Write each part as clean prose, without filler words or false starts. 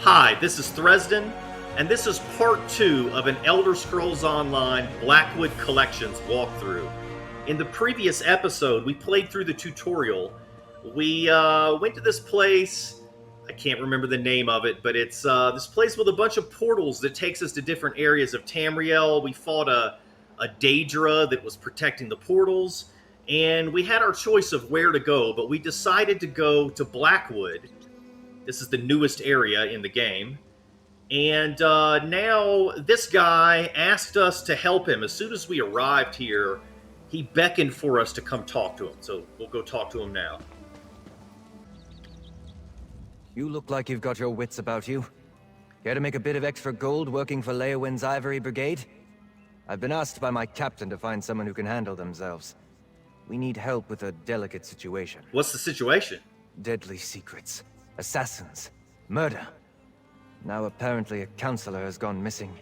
Hi, this is Thresden, and this is part 2 of an Elder Scrolls Online Blackwood Collections walkthrough. In the previous episode, we played through the tutorial. We went to this place. I can't remember the name of it, but it's this place with a bunch of portals that takes us to different areas of Tamriel. We fought a Daedra that was protecting the portals, and we had our choice of where to go, but we decided to go to Blackwood. This is the newest area in the game. And now this guy asked us to help him. As soon as we arrived here, he beckoned for us to come talk to him. So we'll go talk to him now. You look like you've got your wits about you. Care to make a bit of extra gold working for Lyawiin's Ivory Brigade? I've been asked by my captain to find someone who can handle themselves. We need help with a delicate situation. What's the situation? Deadly secrets. Assassins. Murder. Now apparently a councilor has gone missing.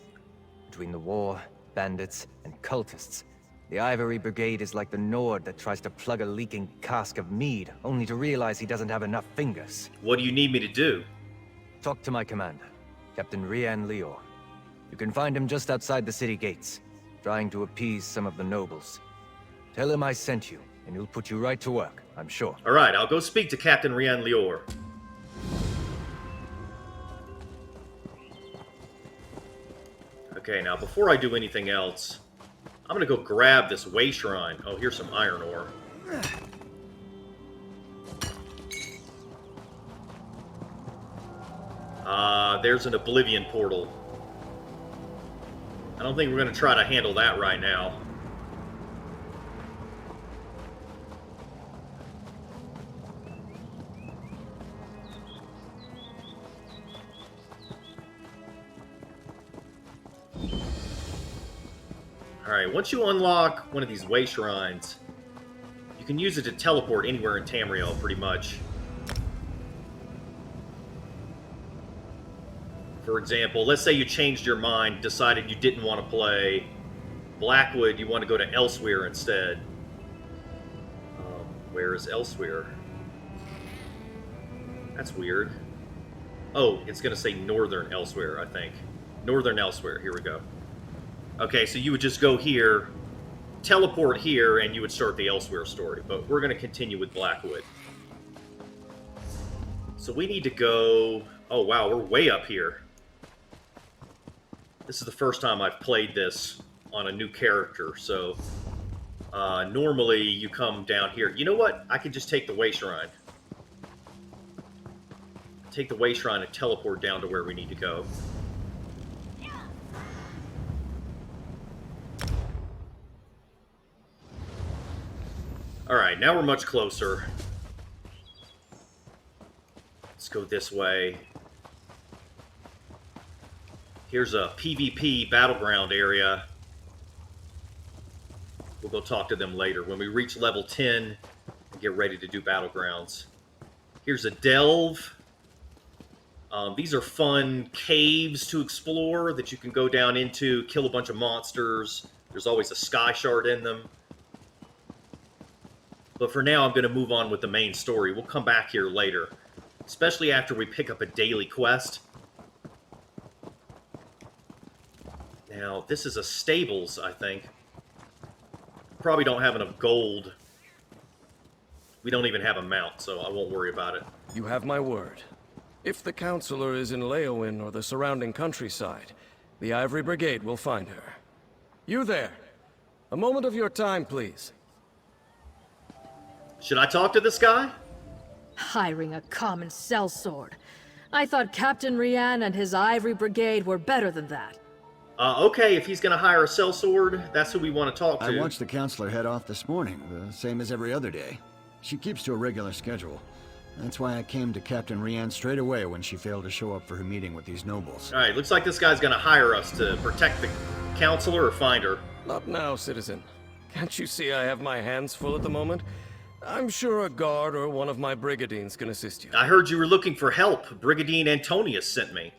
Between the war, bandits, and cultists, the Ivory Brigade is like the Nord that tries to plug a leaking cask of mead, only to realize he doesn't have enough fingers. What do you need me to do? Talk to my commander, Captain Rian Liore. You can find him just outside the city gates, trying to appease some of the nobles. Tell him I sent you, and he'll put you right to work, I'm sure. Alright, I'll go speak to Captain Rian Liore. Okay, now before I do anything else, I'm gonna go grab this way shrine. Oh, here's some iron ore. There's an Oblivion portal. I don't think we're gonna try to handle that right now. Alright, once you unlock one of these way shrines, you can use it to teleport anywhere in Tamriel, pretty much. For example, let's say you changed your mind, decided you didn't want to play Blackwood, you want to go to Elsewhere instead. Where is Elsewhere? That's weird. Oh, it's going to say Northern Elsewhere, I think. Northern Elsewhere, here we go. Okay, so you would just go here, teleport here, and you would start the Elsewhere story. But we're going to continue with Blackwood. So we need to go... Oh, wow, we're way up here. This is the first time I've played this on a new character, so... normally, you come down here. You know what? I can just take the Way Shrine. Take the Way Shrine and teleport down to where we need to go. Alright, now we're much closer. Let's go this way. Here's a PvP battleground area. We'll go talk to them later. When we reach level 10, and get ready to do battlegrounds. Here's a delve. These are fun caves to explore that you can go down into, kill a bunch of monsters. There's always a sky shard in them. But for now, I'm going to move on with the main story. We'll come back here later, especially after we pick up a daily quest. Now, this is a stables, I think. Probably don't have enough gold. We don't even have a mount, so I won't worry about it. You have my word. If the councilor is in Lyawiin or the surrounding countryside, the Ivory Brigade will find her. You there! A moment of your time, please. Should I talk to this guy? Hiring a common sellsword. I thought Captain Rian and his Ivory Brigade were better than that. Okay, if he's going to hire a sellsword, that's who we want to talk to. I watched the counselor head off this morning, the same as every other day. She keeps to a regular schedule. That's why I came to Captain Rian straight away when she failed to show up for her meeting with these nobles. Alright, looks like this guy's going to hire us to protect the counselor or find her. Not now, citizen. Can't you see I have my hands full at the moment? I'm sure a guard or one of my brigadines can assist you. I heard you were looking for help. Brigadier Antonius sent me.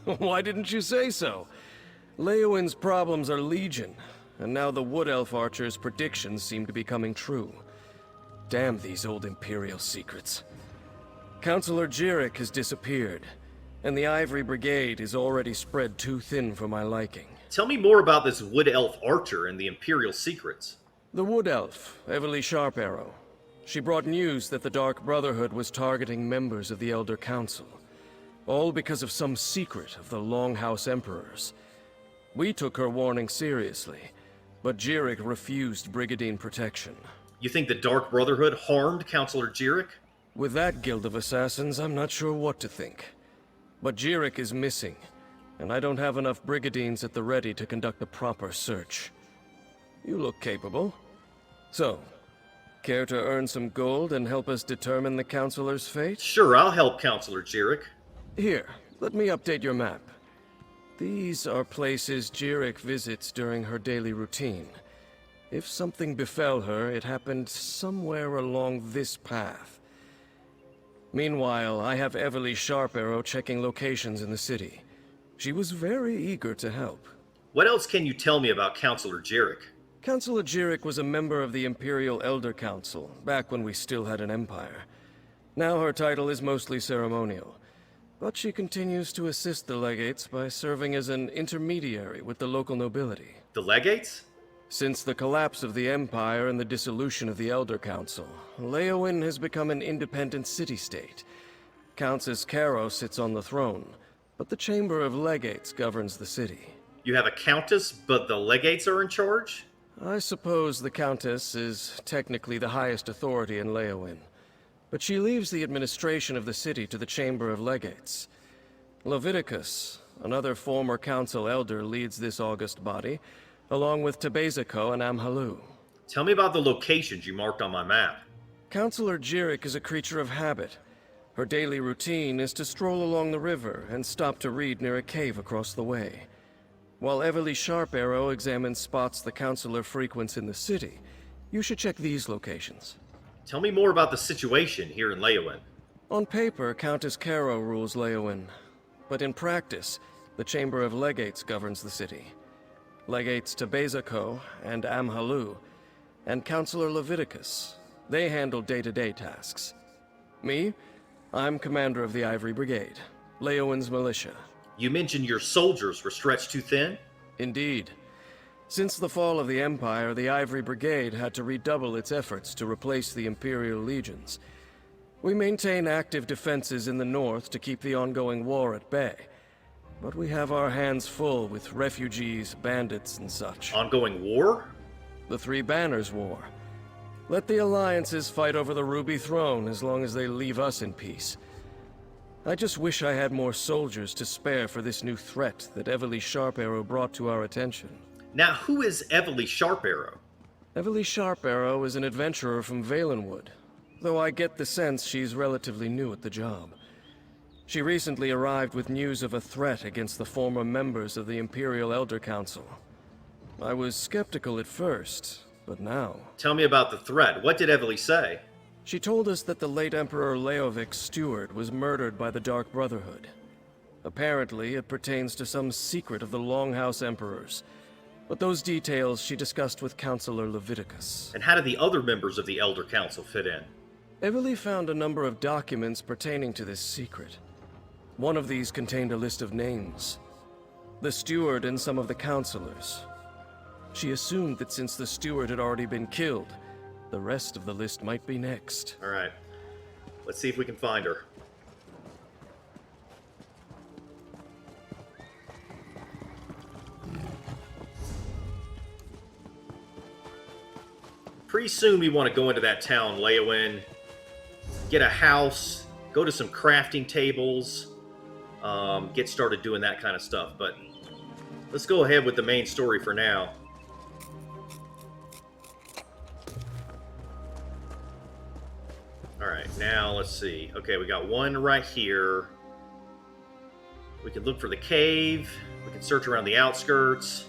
Why didn't you say so? Lyawiin's problems are legion, and now the Wood Elf Archer's predictions seem to be coming true. Damn these old Imperial secrets. Councilor Jirich has disappeared, and the Ivory Brigade is already spread too thin for my liking. Tell me more about this Wood Elf Archer and the Imperial secrets. The Wood Elf, Everly Sharparrow. She brought news that the Dark Brotherhood was targeting members of the Elder Council. All because of some secret of the Longhouse Emperors. We took her warning seriously, but Jirich refused Brigandine protection. You think the Dark Brotherhood harmed Councilor Jirich? With that guild of assassins, I'm not sure what to think. But Jirich is missing, and I don't have enough Brigadines at the ready to conduct a proper search. You look capable. So, care to earn some gold and help us determine the Councilor's fate? Sure, I'll help Councilor Jirich. Here, let me update your map. These are places Jirich visits during her daily routine. If something befell her, it happened somewhere along this path. Meanwhile, I have Everly Sharparrow checking locations in the city. She was very eager to help. What else can you tell me about Councilor Jirich? Councilor Jirich was a member of the Imperial Elder Council, back when we still had an empire. Now her title is mostly ceremonial. But she continues to assist the legates by serving as an intermediary with the local nobility. The legates? Since the collapse of the Empire and the dissolution of the Elder Council, Lyawiin has become an independent city-state. Countess Caro sits on the throne, but the Chamber of Legates governs the city. You have a countess, but the legates are in charge? I suppose the Countess is technically the highest authority in Lyawiin, but she leaves the administration of the city to the Chamber of Legates. Leviticus, another former council elder, leads this august body, along with Tebeziko and Amhalu. Tell me about the locations you marked on my map. Councilor Jirich is a creature of habit. Her daily routine is to stroll along the river and stop to read near a cave across the way. While Everly Sharparrow examines spots the councilor frequents in the city, you should check these locations. Tell me more about the situation here in Lyawiin. On paper, Countess Caro rules Lyawiin, but in practice, the Chamber of Legates governs the city. Legates Tebeziko and Amhalu, and Councilor Leviticus. They handle day-to-day tasks. Me? I'm commander of the Ivory Brigade, Lyawiin's militia. You mentioned your soldiers were stretched too thin? Indeed. Since the fall of the Empire, the Ivory Brigade had to redouble its efforts to replace the Imperial legions. We maintain active defenses in the north to keep the ongoing war at bay. But we have our hands full with refugees, bandits, and such. Ongoing war? The Three Banners War. Let the alliances fight over the Ruby Throne as long as they leave us in peace. I just wish I had more soldiers to spare for this new threat that Everly Sharparrow brought to our attention. Now, who is Everly Sharparrow? Everly Sharparrow is an adventurer from Valenwood, though I get the sense she's relatively new at the job. She recently arrived with news of a threat against the former members of the Imperial Elder Council. I was skeptical at first, but now... Tell me about the threat. What did Everly say? She told us that the late Emperor Leovik's steward was murdered by the Dark Brotherhood. Apparently, it pertains to some secret of the Longhouse Emperors. But those details she discussed with Councilor Leviticus. And how did the other members of the Elder Council fit in? Everly found a number of documents pertaining to this secret. One of these contained a list of names. The steward and some of the councilors. She assumed that since the steward had already been killed, the rest of the list might be next. All right. Let's see if we can find her. Pretty soon we want to go into that town, Lyawiin, get a house, go to some crafting tables, get started doing that kind of stuff. But let's go ahead with the main story for now. Alright, now let's see. Okay, we got one right here. We can look for the cave. We can search around the outskirts.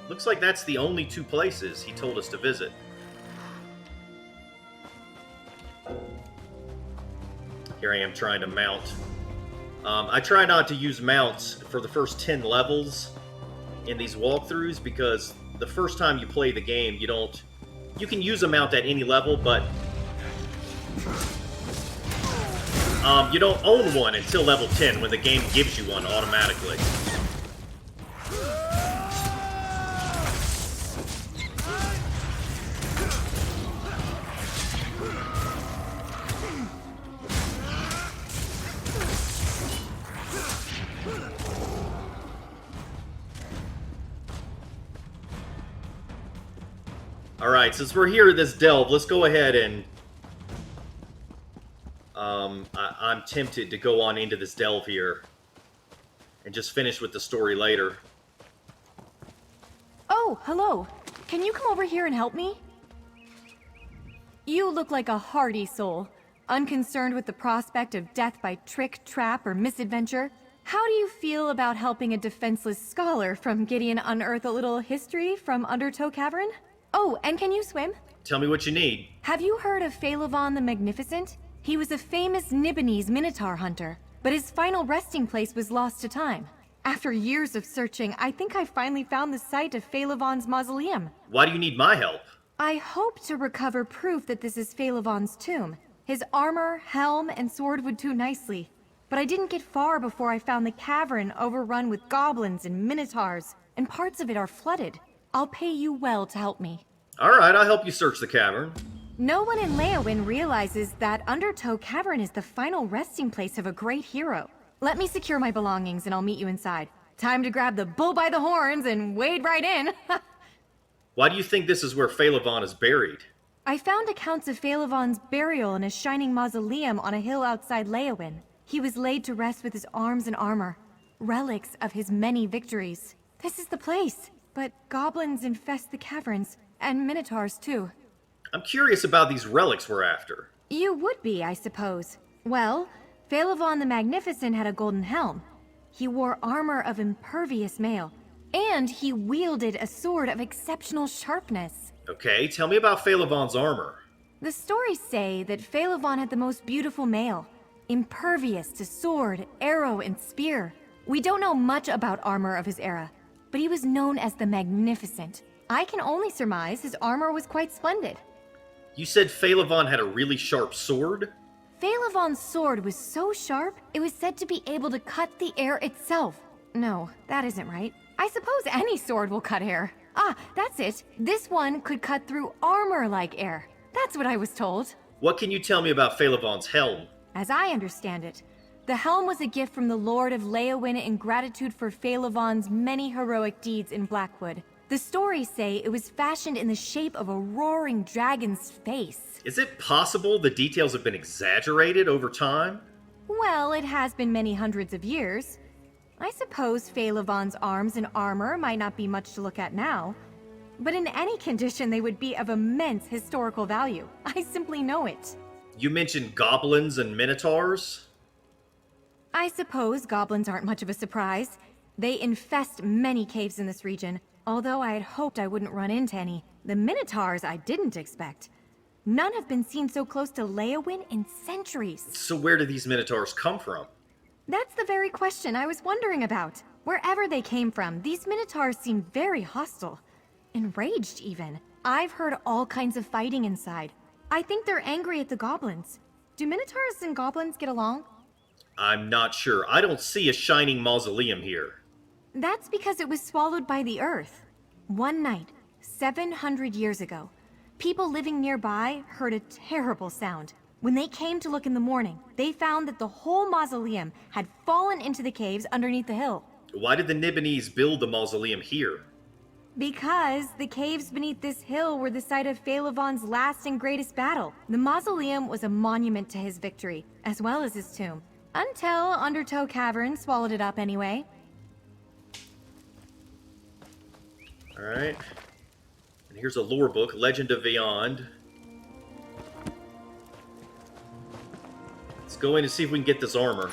Looks like that's the only two places he told us to visit. Here I am trying to mount. I try not to use mounts for the first 10 levels in these walkthroughs because the first time you play the game, you can use a mount at any level, but You don't own one until level 10 when the game gives you one automatically. Alright, since we're here at this delve, let's go ahead and... I'm tempted to go on into this delve here. And just finish with the story later. Oh, hello. Can you come over here and help me? You look like a hardy soul, unconcerned with the prospect of death by trick, trap, or misadventure. How do you feel about helping a defenseless scholar from Gideon unearth a little history from Undertow Cavern? Oh, and can you swim? Tell me what you need. Have you heard of Phalevon the Magnificent? He was a famous Nibonese minotaur hunter, but his final resting place was lost to time. After years of searching, I think I finally found the site of Phalavon's mausoleum. Why do you need my help? I hope to recover proof that this is Phalavon's tomb. His armor, helm, and sword would do nicely. But I didn't get far before I found the cavern overrun with goblins and minotaurs, and parts of it are flooded. I'll pay you well to help me. Alright, I'll help you search the cavern. No one in Lyawiin realizes that Undertow Cavern is the final resting place of a great hero. Let me secure my belongings and I'll meet you inside. Time to grab the bull by the horns and wade right in. Why do you think this is where Phalavon is buried? I found accounts of Phalavon's burial in a shining mausoleum on a hill outside Lyawiin. He was laid to rest with his arms and armor, relics of his many victories. This is the place, but goblins infest the caverns, and minotaurs too. I'm curious about these relics we're after. You would be, I suppose. Well, Phalevon the Magnificent had a golden helm. He wore armor of impervious mail, and he wielded a sword of exceptional sharpness. Okay, tell me about Phalavon's armor. The stories say that Phalavon had the most beautiful mail, impervious to sword, arrow, and spear. We don't know much about armor of his era, but he was known as the Magnificent. I can only surmise his armor was quite splendid. You said Phalavon had a really sharp sword? Phalavon's sword was so sharp, it was said to be able to cut the air itself. No, that isn't right. I suppose any sword will cut air. Ah, that's it. This one could cut through armor like air. That's what I was told. What can you tell me about Phalavon's helm? As I understand it, the helm was a gift from the Lord of Lyawiin in gratitude for Phalavon's many heroic deeds in Blackwood. The stories say it was fashioned in the shape of a roaring dragon's face. Is it possible the details have been exaggerated over time? Well, it has been many hundreds of years. I suppose Phalavon's arms and armor might not be much to look at now, but in any condition they would be of immense historical value. I simply know it. You mentioned goblins and minotaurs? I suppose goblins aren't much of a surprise. They infest many caves in this region, although I had hoped I wouldn't run into any. The minotaurs I didn't expect. None have been seen so close to Lyawiin in centuries. So where do these minotaurs come from? That's the very question I was wondering about. Wherever they came from, these minotaurs seem very hostile. Enraged, even. I've heard all kinds of fighting inside. I think they're angry at the goblins. Do minotaurs and goblins get along? I'm not sure. I don't see a shining mausoleum here. That's because it was swallowed by the earth. One night, 700 years ago, people living nearby heard a terrible sound. When they came to look in the morning, they found that the whole mausoleum had fallen into the caves underneath the hill. Why did the Nibonese build the mausoleum here? Because the caves beneath this hill were the site of Phalavon's last and greatest battle. The mausoleum was a monument to his victory, as well as his tomb. Until Undertow Cavern swallowed it up anyway. Alright. And here's a lore book, Legend of Beyond. Let's go in and see if we can get this armor.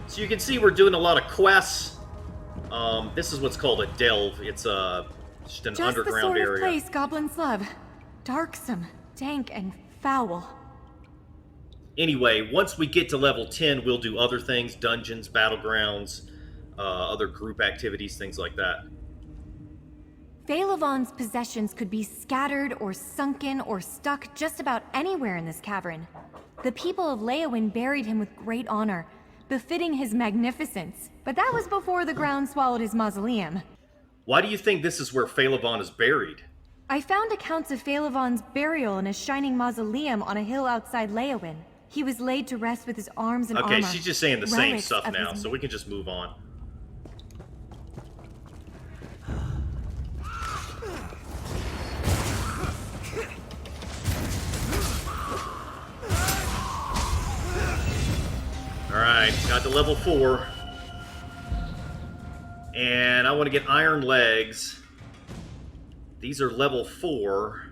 So you can see we're doing a lot of quests. This is what's called a delve. It's just an underground Just the sort area. of place goblins love. Darksome, dank, and foul. Anyway, once we get to level 10, we'll do other things, dungeons, battlegrounds, other group activities, things like that. Phalavon's possessions could be scattered or sunken or stuck just about anywhere in this cavern. The people of Lyawiin buried him with great honor, befitting his magnificence. But that was before the ground swallowed his mausoleum. Why do you think this is where Phalavon is buried? I found accounts of Phalavon's burial in a shining mausoleum on a hill outside Lyawiin. He was laid to rest with his arms and armor. Okay, she's just saying the same relics stuff of now, his- so we can just move on. Alright, got to level 4. And I want to get iron legs. These are level 4.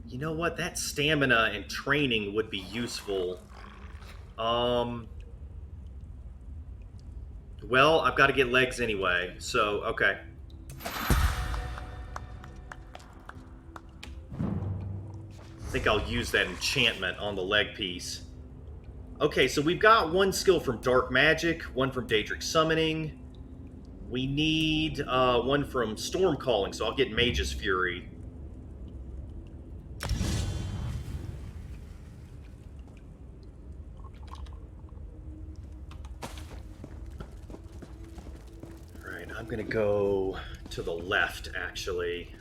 You know what? That stamina and training would be useful. Well, I've got to get legs anyway, so, okay. I think I'll use that enchantment on the leg piece. Okay, so we've got one skill from Dark Magic, one from Daedric Summoning. We need one from Storm Calling, so I'll get Mage's Fury. Alright, I'm gonna go to the left, actually.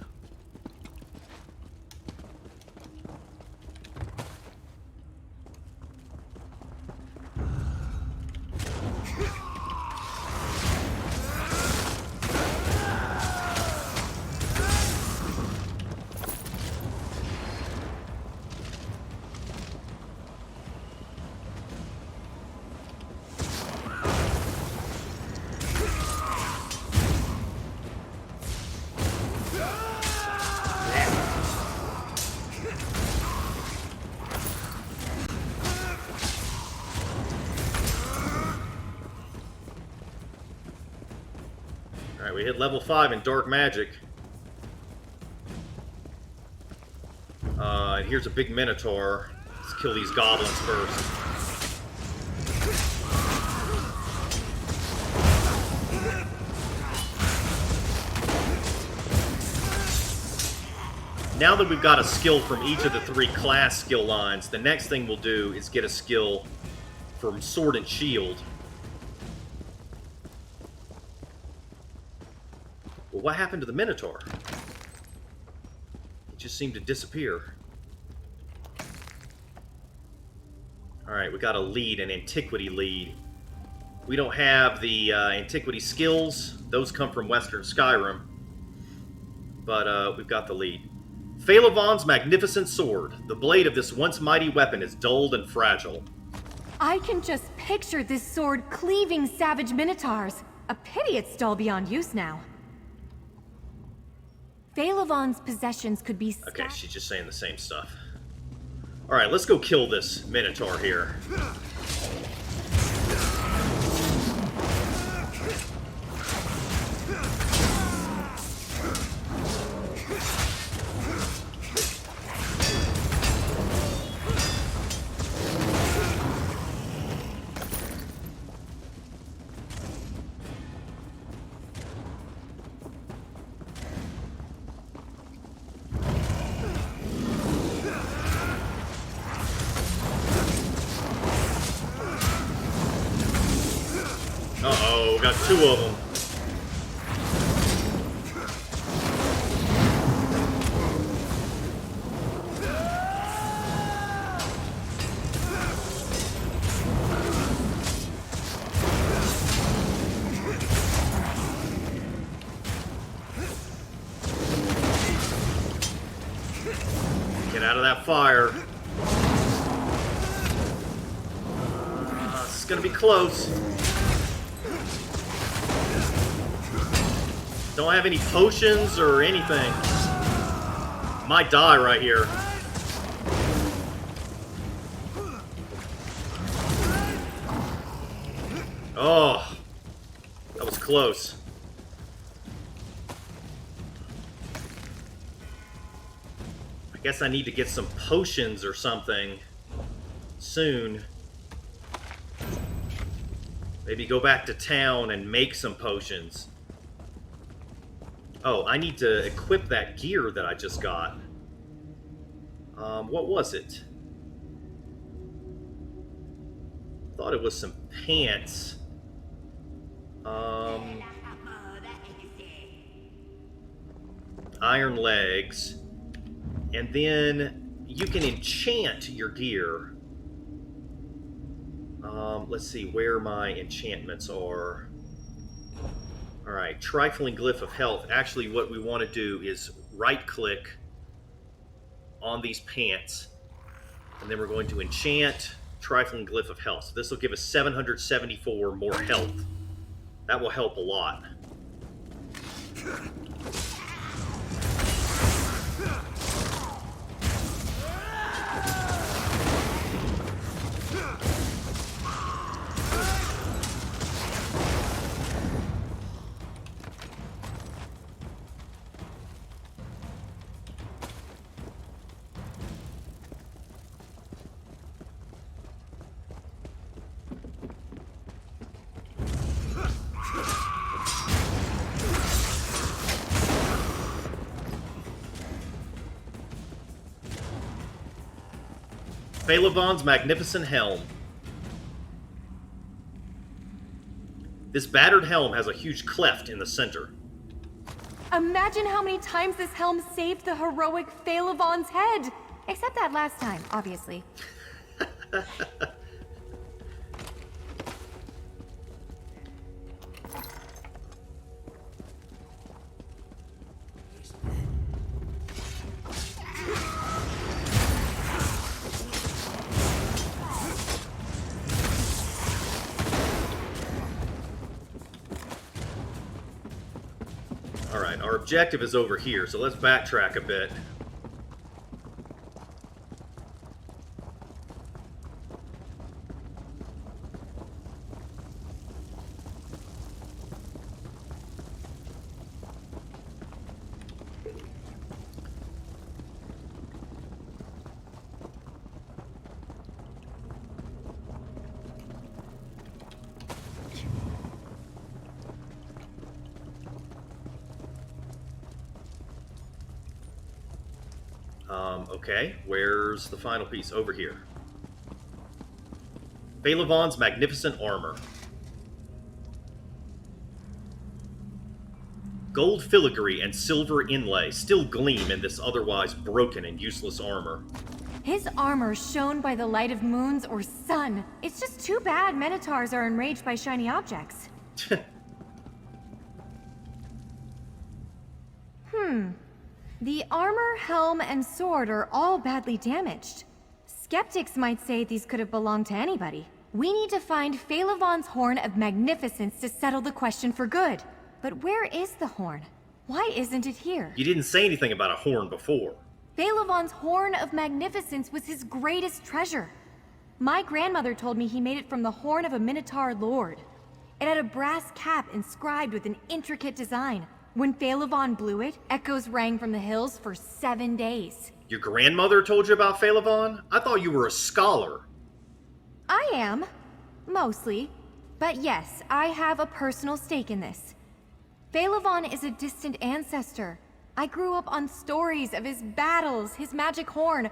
Alright, we hit level 5 in Dark Magic. And here's a big Minotaur. Let's kill these goblins first. Now that we've got a skill from each of the 3 class skill lines, the next thing we'll do is get a skill from Sword and Shield. Well, what happened to the Minotaur? It just seemed to disappear. Alright, we got a lead, an Antiquity lead. We don't have the Antiquity skills. Those come from Western Skyrim. But we've got the lead. Phalavon's Magnificent Sword. The blade of this once mighty weapon is dulled and fragile. I can just picture this sword cleaving savage minotaurs. A pity it's dull beyond use now. Phalavon's possessions could be... Okay, she's just saying the same stuff. Alright, let's go kill this Minotaur here. Uh-oh, got 2 of them. Get out of that fire. This is gonna be close. Don't have any potions or anything. Might die right here. Oh, that was close. I guess I need to get some potions or something soon. Maybe go back to town and make some potions. Oh, I need to equip that gear that I just got. What was it? Thought it was some pants. Iron legs. And then you can enchant your gear. Let's see where my enchantments are. Alright, Trifling Glyph of Health. Actually, what we want to do is right-click on these pants, and then we're going to enchant Trifling Glyph of Health. So this will give us 774 more health. That will help a lot. Phalavon's Magnificent Helm. This battered helm has a huge cleft in the center. Imagine how many times this helm saved the heroic Phalavon's head! Except that last time, obviously. Alright, our objective is over here, so let's backtrack a bit. Okay, where's the final piece? Over here. Phalavon's Magnificent Armor. Gold filigree and silver inlay still gleam in this otherwise broken and useless armor. His armor shone by the light of moons or sun. It's just too bad Minotaurs are enraged by shiny objects. The armor, helm, and sword are all badly damaged. Skeptics might say these could have belonged to anybody. We need to find Phalavon's Horn of Magnificence to settle the question for good. But where is the horn? Why isn't it here? You didn't say anything about a horn before. Phalavon's Horn of Magnificence was his greatest treasure. My grandmother told me he made it from the horn of a Minotaur lord. It had a brass cap inscribed with an intricate design. When Phalavon blew it, echoes rang from the hills for 7 days. Your grandmother told you about Phalavon? I thought you were a scholar. I am. Mostly. But yes, I have a personal stake in this. Phalavon is a distant ancestor. I grew up on stories of his battles, his magic horn.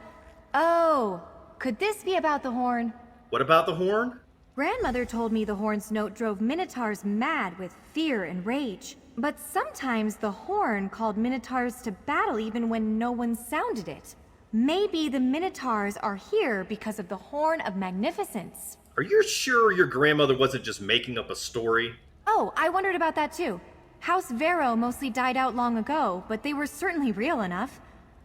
Oh, could this be about the horn? What about the horn? Grandmother told me the horn's note drove Minotaurs mad with fear and rage. But sometimes the horn called Minotaurs to battle even when no one sounded it. Maybe the Minotaurs are here because of the Horn of Magnificence. Are you sure your grandmother wasn't just making up a story? Oh, I wondered about that too. House Vero mostly died out long ago, but they were certainly real enough.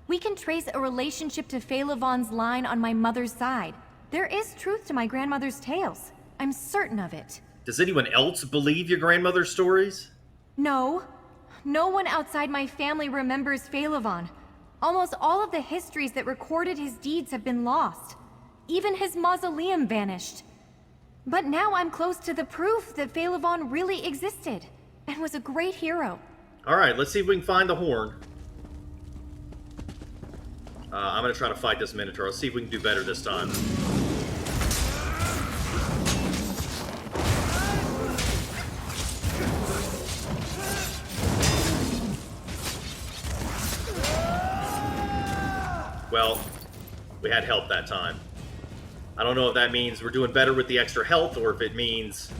We can trace a relationship to Phalavon's line on my mother's side. There is truth to my grandmother's tales. I'm certain of it. Does anyone else believe your grandmother's stories? No. No one outside my family remembers Phalavon. Almost all of the histories that recorded his deeds have been lost. Even his mausoleum vanished. But now I'm close to the proof that Phalavon really existed, and was a great hero. Alright, let's see if we can find the horn. I'm gonna try to fight this Minotaur. Let's see if we can do better this time. Well, we had help that time. I don't know if that means we're doing better with the extra health or if it means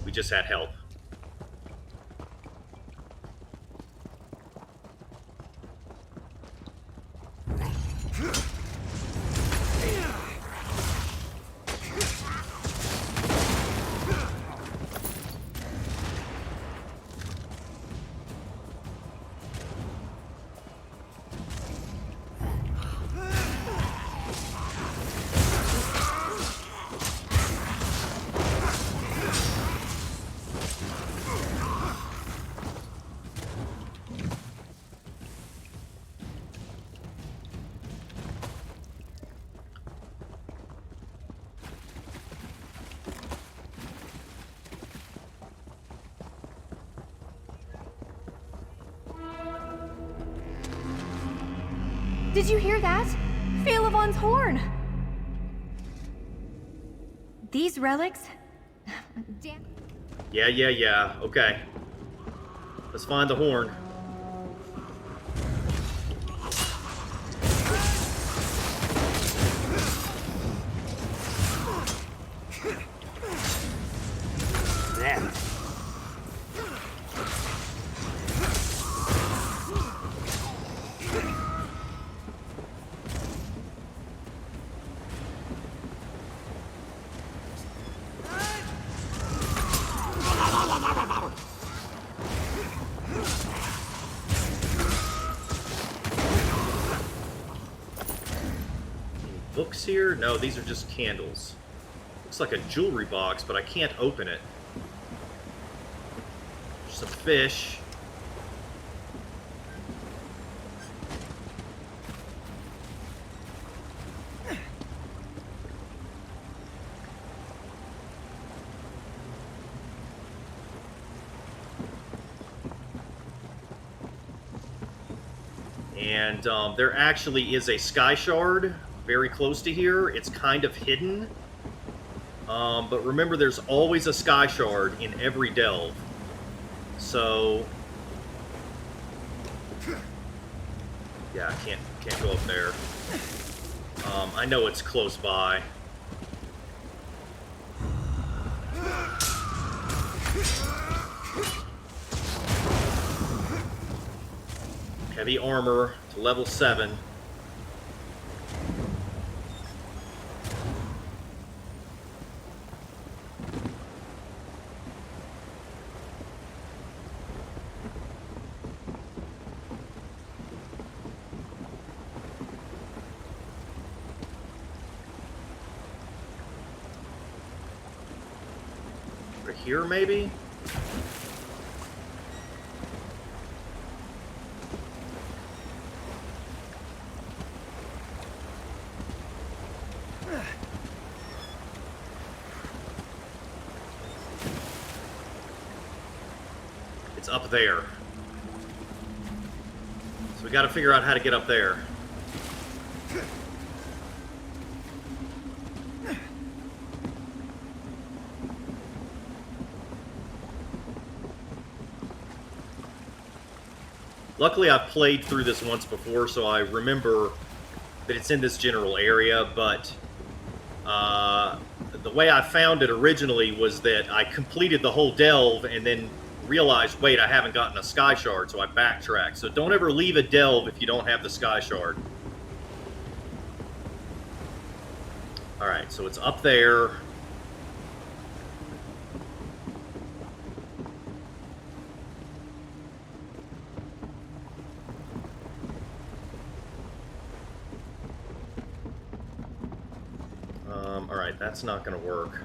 we just had help. Did you hear that? Phalavon's horn! These relics? Damn. Yeah. Okay. Let's find the horn. There. Books here? No, these are just candles. Looks like a jewelry box, but I can't open it. There's some fish. And there actually is a sky shard very close to here. It's kind of hidden. But remember, there's always a sky shard in every delve. So... yeah, I can't go up there. I know it's close by. Heavy armor to level 7. Right here, maybe? It's up there. So we got to figure out how to get up there. Luckily, I've played through this once before, so I remember that it's in this general area, but the way I found it originally was that I completed the whole delve and then realized, wait, I haven't gotten a sky shard, so I backtracked. So don't ever leave a delve if you don't have the sky shard. Alright, so it's up there. Alright, that's not going to work.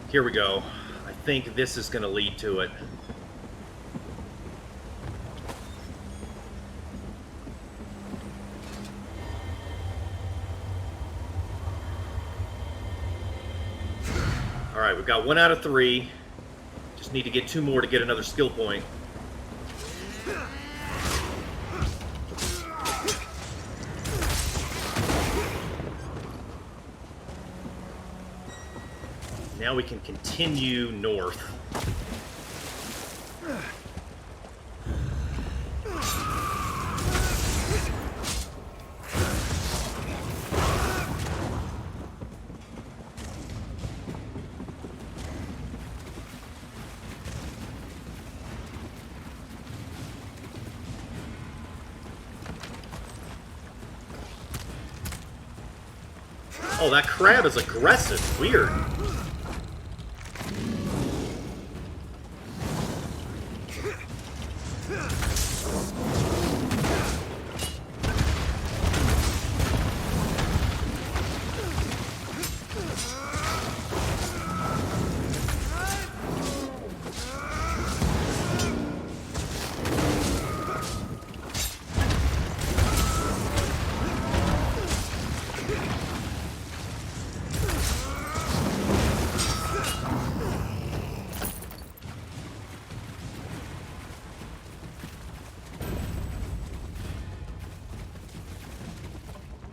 Here we go. I think this is going to lead to it. Alright, we've got 1 out of 3. Just need to get 2 more to get another skill point. Now we can continue north. Oh, that crab is aggressive. Weird.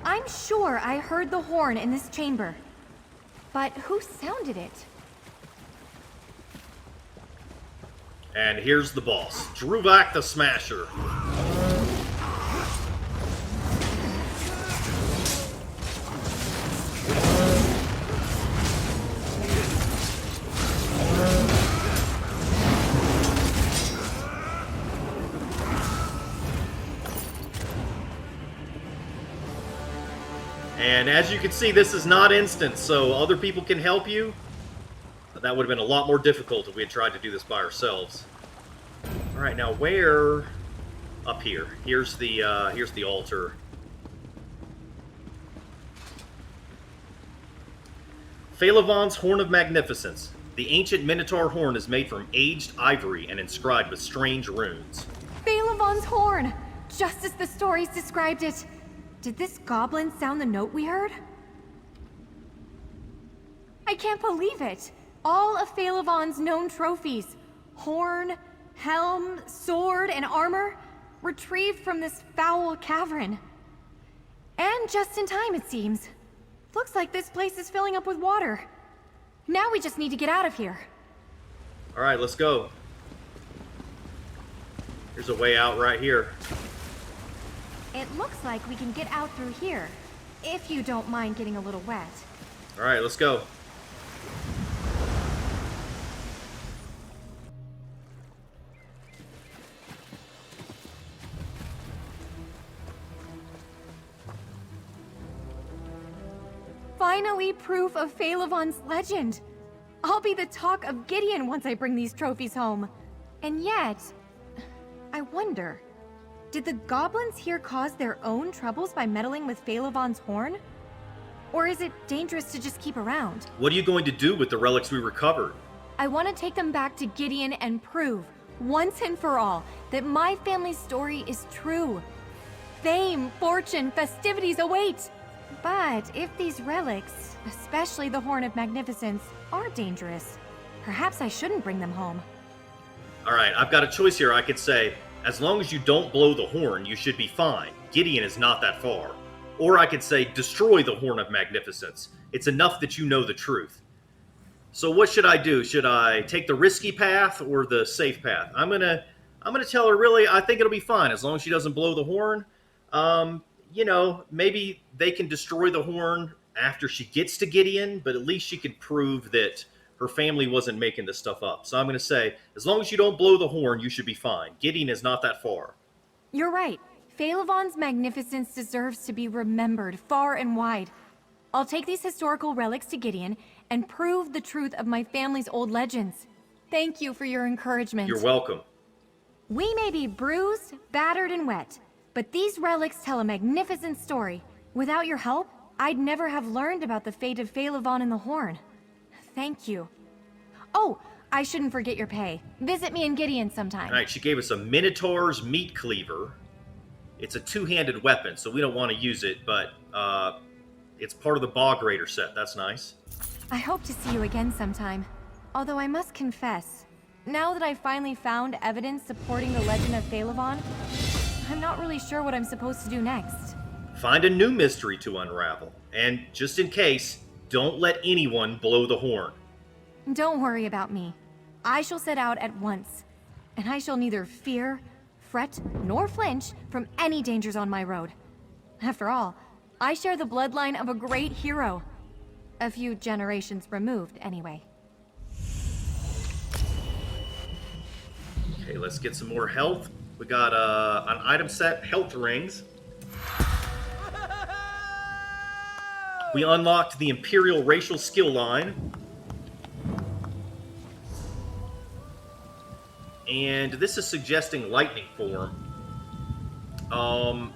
I'm sure I heard the horn in this chamber. But who sounded it? And here's the boss, Jirich the Smasher. And as you can see, this is not instant, so other people can help you. That would have been a lot more difficult if we had tried to do this by ourselves. Alright, now where... Up here. Here's the altar. Phalavon's Horn of Magnificence. The ancient Minotaur horn is made from aged ivory and inscribed with strange runes. Phalavon's horn! Just as the stories described it. Did this goblin sound the note we heard? I can't believe it! All of Phalavon's known trophies, horn, helm, sword, and armor, retrieved from this foul cavern. And just in time, it seems. Looks like this place is filling up with water. Now we just need to get out of here. Alright, let's go. There's a way out right here. It looks like we can get out through here, if you don't mind getting a little wet. Alright, let's go. Finally, proof of Phalavon's legend. I'll be the talk of Gideon once I bring these trophies home. And yet, I wonder, did the goblins here cause their own troubles by meddling with Phalavon's horn? Or is it dangerous to just keep around? What are you going to do with the relics we recovered? I want to take them back to Gideon and prove, once and for all, that my family's story is true. Fame, fortune, festivities await. But if these relics, especially the Horn of Magnificence, are dangerous, perhaps I shouldn't bring them home. Alright, I've got a choice here. I could say, as long as you don't blow the horn, you should be fine. Gideon is not that far. Or I could say, destroy the Horn of Magnificence. It's enough that you know the truth. So what should I do? Should I take the risky path or the safe path? I'm gonna tell her, really, I think it'll be fine as long as she doesn't blow the horn. You know, maybe they can destroy the horn after she gets to Gideon, but at least she can prove that her family wasn't making this stuff up. So I'm going to say, as long as you don't blow the horn, you should be fine. Gideon is not that far. You're right. Phalavon's magnificence deserves to be remembered far and wide. I'll take these historical relics to Gideon and prove the truth of my family's old legends. Thank you for your encouragement. You're welcome. We may be bruised, battered, and wet, but these relics tell a magnificent story. Without your help, I'd never have learned about the fate of Phalavon and the Horn. Thank you. Oh, I shouldn't forget your pay. Visit me in Gideon sometime. All right, she gave us a Minotaur's meat cleaver. It's a two-handed weapon, so we don't want to use it, but it's part of the Bog Raider set. That's nice. I hope to see you again sometime. Although I must confess, now that I've finally found evidence supporting the legend of Phalavon, I'm not really sure what I'm supposed to do next. Find a new mystery to unravel. And just in case, don't let anyone blow the horn. Don't worry about me. I shall set out at once. And I shall neither fear, fret, nor flinch from any dangers on my road. After all, I share the bloodline of a great hero. A few generations removed, anyway. Okay, let's get some more health. We got an item set, health rings. We unlocked the Imperial Racial Skill line. And this is suggesting lightning form. Can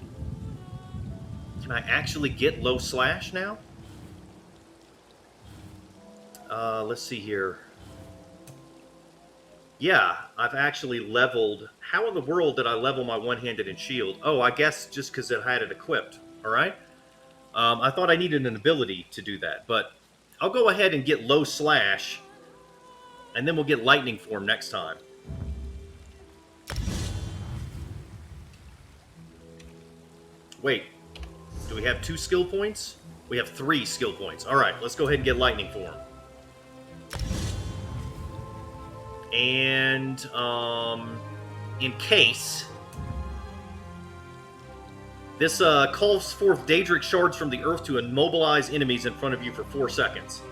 I actually get low slash now? Let's see here. Yeah, I've actually leveled... How in the world did I level my one-handed and shield? Oh, I guess just because it had it equipped. Alright? I thought I needed an ability to do that, but I'll go ahead and get low slash, and then we'll get lightning form next time. Wait, do we have 2 skill points? We have 3 skill points. Alright, let's go ahead and get lightning form. And, in case... This calls forth Daedric shards from the earth to immobilize enemies in front of you for 4 seconds.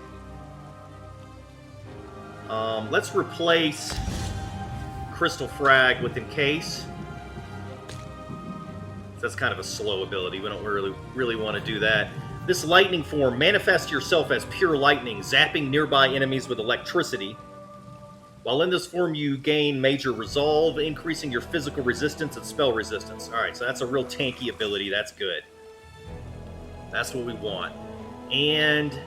Let's replace Crystal Frag with Encase. That's kind of a slow ability. We don't really want to do that. This lightning form, manifest yourself as pure lightning, zapping nearby enemies with electricity. While in this form, you gain major resolve, increasing your physical resistance and spell resistance. Alright, so that's a real tanky ability. That's good. That's what we want. And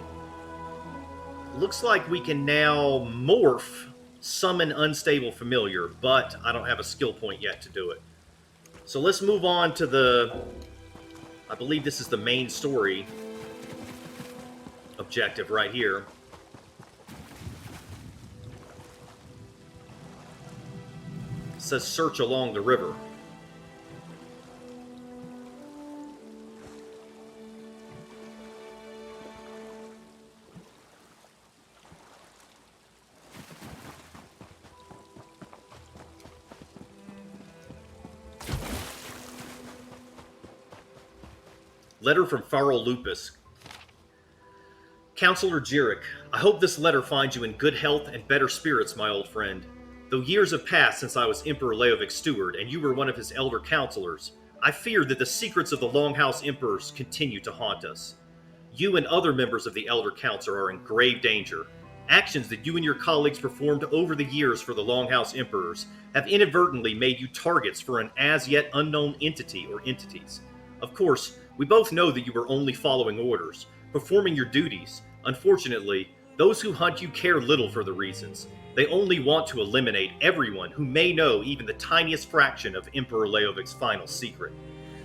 looks like we can now morph Summon Unstable Familiar, but I don't have a skill point yet to do it. So let's move on to the... I believe this is the main story objective right here. It says search along the river. Letter from Farrell Lupus. Councilor Jirich, I hope this letter finds you in good health and better spirits, my old friend. Though years have passed since I was Emperor Lyawiin's steward and you were one of his elder counselors, I fear that the secrets of the Longhouse Emperors continue to haunt us. You and other members of the Elder Council are in grave danger. Actions that you and your colleagues performed over the years for the Longhouse Emperors have inadvertently made you targets for an as-yet unknown entity or entities. Of course, we both know that you were only following orders, performing your duties. Unfortunately, those who hunt you care little for the reasons. They only want to eliminate everyone who may know even the tiniest fraction of Emperor Lyawiin's final secret.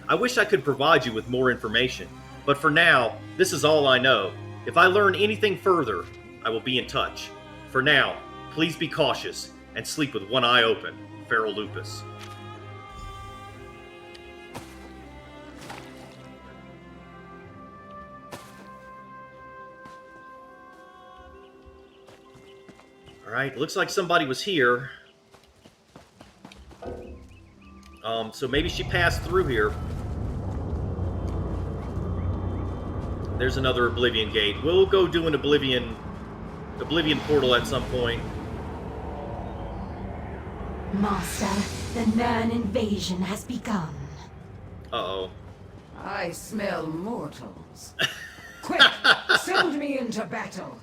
I wish I could provide you with more information, but for now, this is all I know. If I learn anything further, I will be in touch. For now, please be cautious and sleep with one eye open. Farrell Lupus. Alright, looks like somebody was here. So maybe she passed through here. There's another Oblivion Gate. We'll go do an Oblivion portal at some point. Master, the Nern invasion has begun. Uh-oh. I smell mortals. Quick, send me into battle.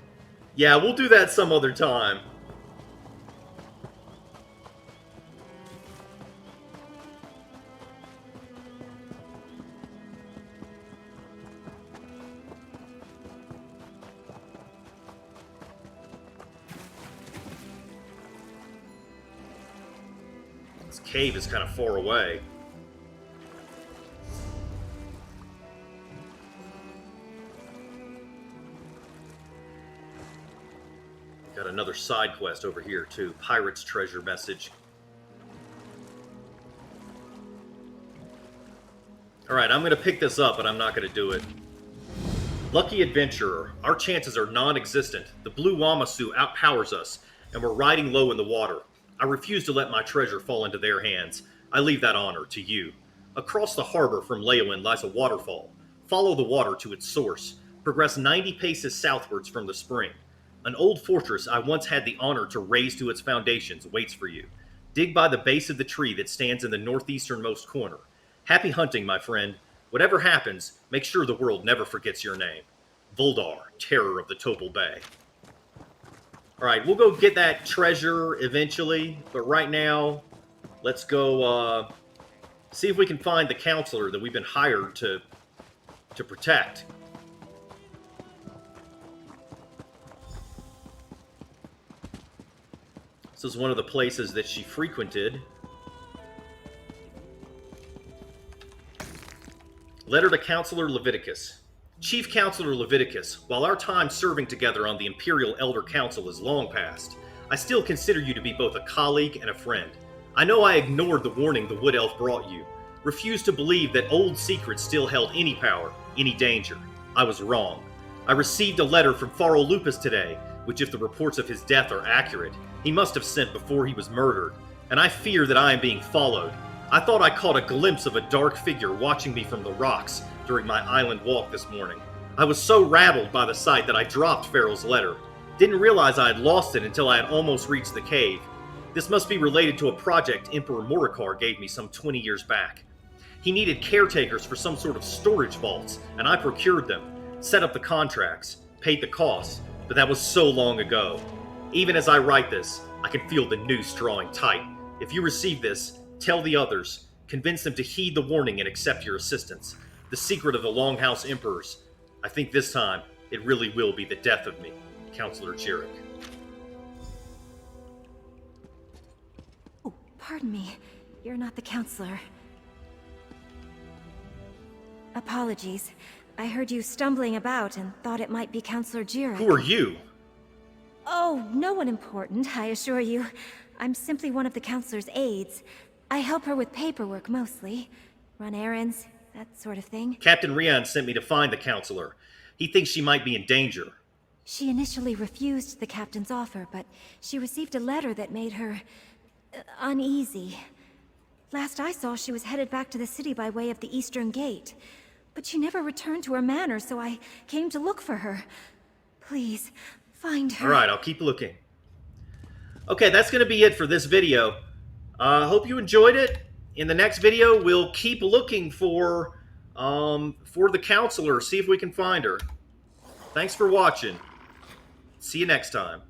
Yeah, we'll do that some other time. This cave is kind of far away. Got another side quest over here, too. Pirate's treasure message. Alright, I'm going to pick this up, but I'm not going to do it. Lucky adventurer. Our chances are non-existent. The blue Wamasu outpowers us, and we're riding low in the water. I refuse to let my treasure fall into their hands. I leave that honor to you. Across the harbor from Lyawiin lies a waterfall. Follow the water to its source. Progress 90 paces southwards from the spring. An old fortress I once had the honor to raise to its foundations waits for you. Dig by the base of the tree that stands in the northeasternmost corner. Happy hunting, my friend. Whatever happens, make sure the world never forgets your name. Voldar, terror of the Topal Bay. Alright, we'll go get that treasure eventually, but right now, let's go see if we can find the counselor that we've been hired to protect. This is one of the places that she frequented. Letter to Counselor Leviticus. Chief Counselor Leviticus, while our time serving together on the Imperial Elder Council is long past, I still consider you to be both a colleague and a friend. I know I ignored the warning the Wood Elf brought you, refused to believe that old secrets still held any power, any danger. I was wrong. I received a letter from Pharo Lupus today, which, if the reports of his death are accurate, he must have sent before he was murdered, and I fear that I am being followed. I thought I caught a glimpse of a dark figure watching me from the rocks during my island walk this morning. I was so rattled by the sight that I dropped Pharaoh's letter. Didn't realize I had lost it until I had almost reached the cave. This must be related to a project Emperor Morikar gave me some 20 years back. He needed caretakers for some sort of storage vaults, and I procured them, set up the contracts, paid the costs, but that was so long ago. Even as I write this, I can feel the noose drawing tight. If you receive this, tell the others, convince them to heed the warning and accept your assistance. The secret of the Longhouse Emperors. I think this time, it really will be the death of me, Counselor Jirich. Oh, pardon me. You're not the counselor. Apologies. I heard you stumbling about and thought it might be Counselor Jirich. Who are you? Oh, no one important, I assure you. I'm simply one of the counselor's aides. I help her with paperwork mostly. Run errands, that sort of thing. Captain Rian sent me to find the counselor. He thinks she might be in danger. She initially refused the captain's offer, but she received a letter that made her uneasy. Last I saw, she was headed back to the city by way of the Eastern Gate. But she never returned to her manor, so I came to look for her. Please, find her. Alright, I'll keep looking. Okay, that's going to be it for this video. Hope you enjoyed it. In the next video, we'll keep looking for the counselor, see if we can find her. Thanks for watching. See you next time.